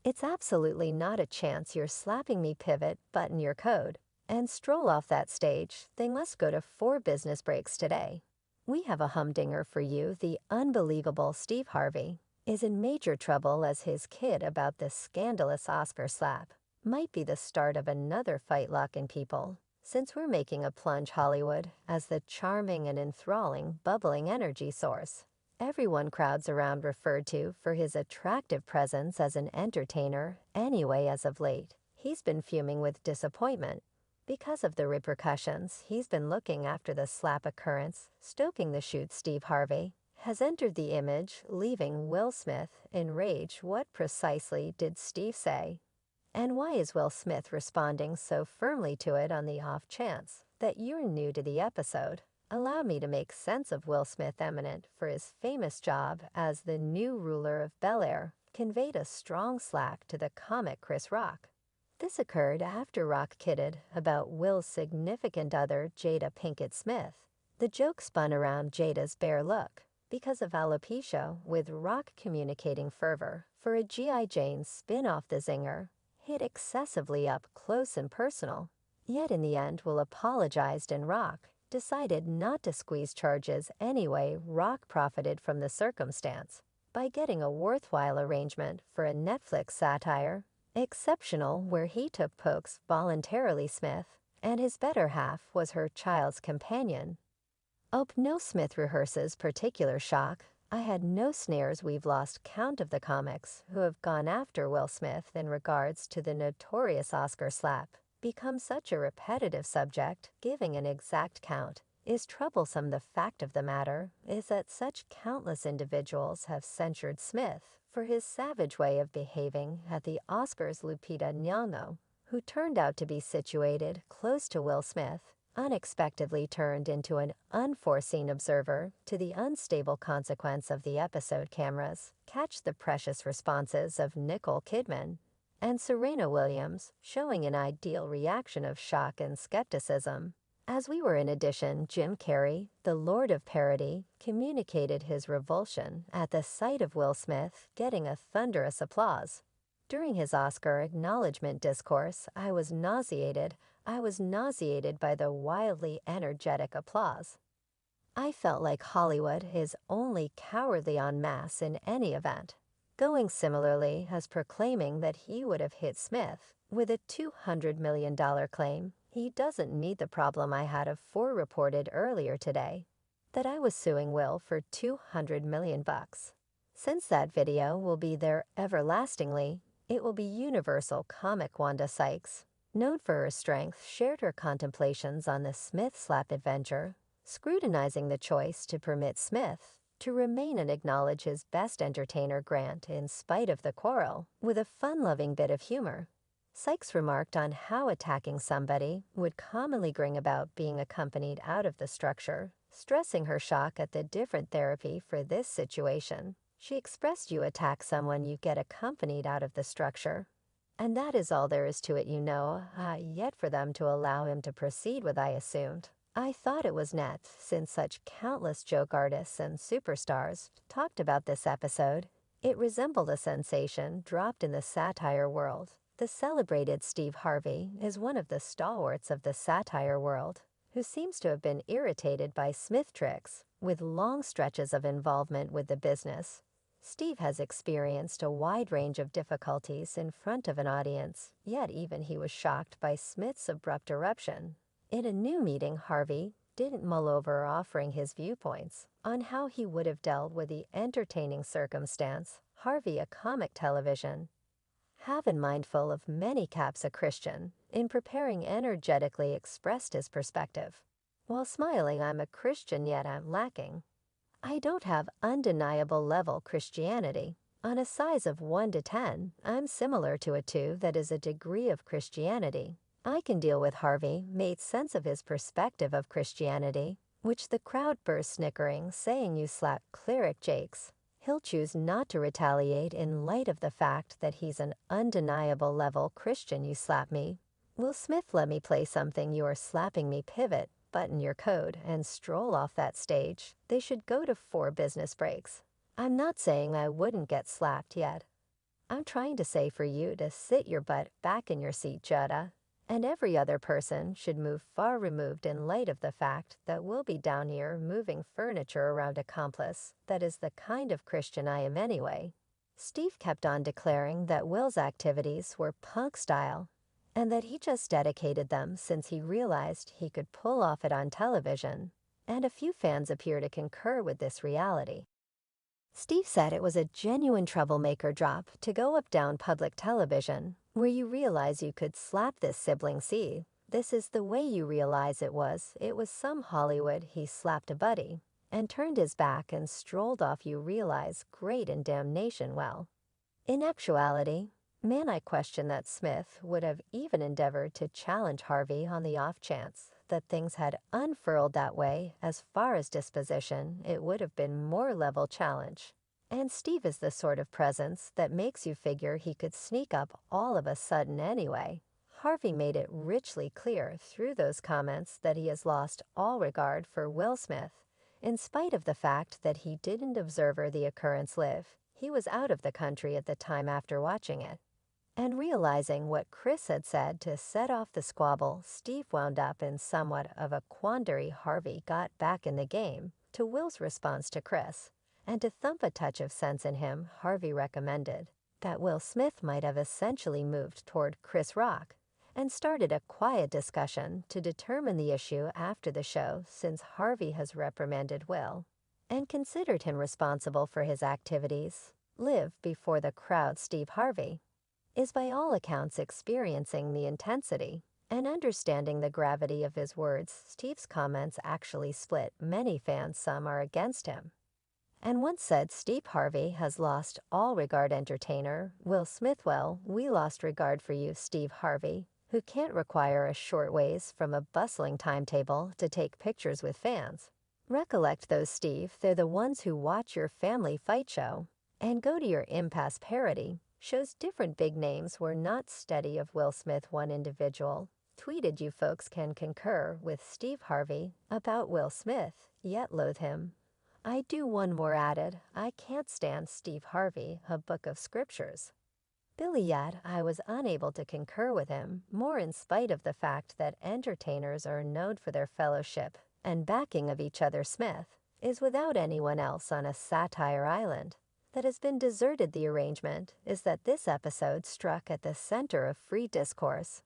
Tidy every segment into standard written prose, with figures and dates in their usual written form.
It's absolutely not a chance you're slapping me pivot, button your code, and stroll off that stage. They must go to 4 business breaks today. We have a humdinger for you. The unbelievable Steve Harvey is in major trouble as his kid about this scandalous Oscar slap might be the start of another fight locking people. Since we're making a plunge Hollywood as the charming and enthralling bubbling energy source, everyone crowds around referred to for his attractive presence as an entertainer anyway as of late. He's been fuming with disappointment because of the repercussions. He's been looking after the slap occurrence, stoking the shoot. Steve Harvey has entered the image, leaving Will Smith in rage. What precisely did Steve say? And why is Will Smith responding so firmly to it on the off chance that you're new to the episode? Allow me to make sense of Will Smith, eminent for his famous job as the new ruler of Bel-Air, conveyed a strong slack to the comic Chris Rock. This occurred after Rock kidded about Will's significant other, Jada Pinkett Smith. The joke spun around Jada's bare look because of alopecia, with Rock communicating fervor for a G.I. Jane spin-off. The zinger hit excessively up close and personal. Yet in the end, Will apologized and Rock decided not to squeeze charges anyway. Rock profited from the circumstance by getting a worthwhile arrangement for a Netflix satire, Exceptional, where he took pokes voluntarily. Smith and his better half was her child's companion. Oh no, Smith rehearses particular shock. I had no snares. We've lost count of the comics who have gone after Will Smith in regards to the notorious Oscar slap. Become such a repetitive subject, giving an exact count is troublesome. The fact of the matter is that such countless individuals have censured Smith for his savage way of behaving at the Oscars. Lupita Nyong'o, who turned out to be situated close to Will Smith, unexpectedly turned into an unforeseen observer to the unstable consequence of the episode. Cameras catch the precious responses of Nicole Kidman and Serena Williams, showing an ideal reaction of shock and skepticism. As we were. In addition, Jim Carrey, the Lord of Parody, communicated his revulsion at the sight of Will Smith getting a thunderous applause. During his Oscar acknowledgement discourse, I was nauseated by the wildly energetic applause. I felt like Hollywood is only cowardly en masse in any event, going similarly as proclaiming that he would have hit Smith with a $200 million claim. He doesn't need the problem I had of 4 reported earlier today, that I was suing Will for $200 million. Since that video will be there everlastingly, it will be universal. Comic Wanda Sykes, known for her strength, shared her contemplations on the Smith slap adventure, scrutinizing the choice to permit Smith to remain and acknowledge his best entertainer grant in spite of the quarrel, with a fun-loving bit of humor. Sykes remarked on how attacking somebody would commonly bring about being accompanied out of the structure, stressing her shock at the different therapy for this situation. She expressed, "You attack someone, you get accompanied out of the structure. And that is all there is to it, you know." Yet for them to allow him to proceed with, I assumed. I thought it was net, since such countless joke artists and superstars talked about this episode. It resembled a sensation dropped in the satire world. The celebrated Steve Harvey is one of the stalwarts of the satire world, who seems to have been irritated by Smith tricks, with long stretches of involvement with the business. Steve has experienced a wide range of difficulties in front of an audience, yet even he was shocked by Smith's abrupt eruption. In a new meeting, Harvey didn't mull over offering his viewpoints on how he would have dealt with the entertaining circumstance. Harvey, a comic television, have in mindful of many caps a Christian, in preparing energetically expressed his perspective. While smiling, "I'm a Christian, yet I'm lacking. I don't have undeniable level Christianity. On a size of 1 to 10, I'm similar to a 2 that is a degree of Christianity. I can deal with." Harvey made sense of his perspective of Christianity, which the crowd burst snickering, saying, "You slap cleric Jakes. He'll choose not to retaliate in light of the fact that he's an undeniable level Christian. You slap me. Will Smith let me play something? You are slapping me. Pivot, button your code, and stroll off that stage. They should go to 4 business breaks. I'm not saying I wouldn't get slapped yet. I'm trying to say for you to sit your butt back in your seat, Jutta. And every other person should move far removed in light of the fact that we'll be down here moving furniture around accomplice. That is the kind of Christian I am anyway. Steve kept on declaring that Will's activities were punk style, and that he just dedicated them since he realized he could pull off it on television, and a few fans appear to concur with this reality. Steve said it was a genuine troublemaker drop to go up down public television, where you realize you could slap this sibling. See, this is the way you realize it was some Hollywood he slapped a buddy, and turned his back and strolled off. You realize great in damnation well. In actuality, man, I question that Smith would have even endeavored to challenge Harvey on the off chance that things had unfurled that way. As far as disposition, it would have been more level challenge. And Steve is the sort of presence that makes you figure he could sneak up all of a sudden anyway. Harvey made it richly clear through those comments that he has lost all regard for Will Smith, in spite of the fact that he didn't observe the occurrence live. He was out of the country at the time after watching it. And realizing what Chris had said to set off the squabble, Steve wound up in somewhat of a quandary. Harvey got back in the game to Will's response to Chris, and to thump a touch of sense in him, Harvey recommended that Will Smith might have essentially moved toward Chris Rock and started a quiet discussion to determine the issue after the show, since Harvey has reprimanded Will and considered him responsible for his activities. Live before the crowd. Steve Harvey is by all accounts experiencing the intensity and understanding the gravity of his words. Steve's comments actually split many fans. Some are against him, and once said Steve Harvey has lost all regard. Entertainer Will Smith: well, we lost regard for you, Steve Harvey, who can't require a short ways from a bustling timetable to take pictures with fans. Recollect those, Steve, they're the ones who watch your family fight show and go to your impasse parody shows. Different big names were not steady of Will Smith. One individual tweeted, you folks can concur with Steve Harvey about Will Smith, yet loathe him. I do. One more added, I can't stand Steve Harvey, a book of scriptures. Billy: yet I was unable to concur with him, more in spite of the fact that entertainers are known for their fellowship and backing of each other. Smith is without anyone else on a satire island that has been deserted. The arrangement is that this episode struck at the center of free discourse,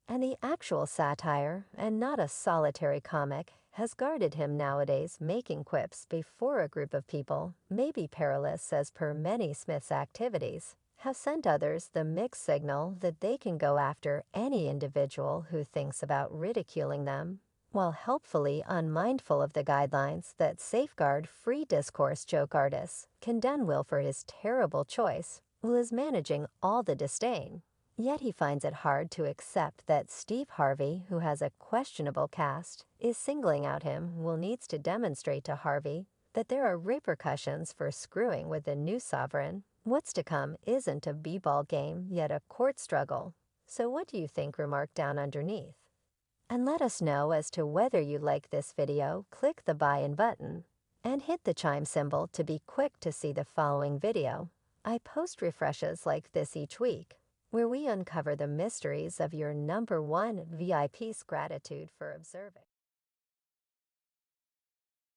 and the actual satire, and not a solitary comic, has guarded him. Nowadays, making quips before a group of people may be perilous, as per many Smith's activities have sent others the mixed signal that they can go after any individual who thinks about ridiculing them, while helpfully unmindful of the guidelines that safeguard free discourse. Joke artists condemn Will for his terrible choice. Will is managing all the disdain, yet he finds it hard to accept that Steve Harvey, who has a questionable cast, is singling out him. Will needs to demonstrate to Harvey that there are repercussions for screwing with the new sovereign. What's to come isn't a b-ball game, yet a court struggle. So what do you think? Remark down underneath and let us know as to whether you like this video. Click the buy-in button and hit the chime symbol to be quick to see the following video. I post refreshes like this each week, where we uncover the mysteries of your #1 VIP's. Gratitude for observing.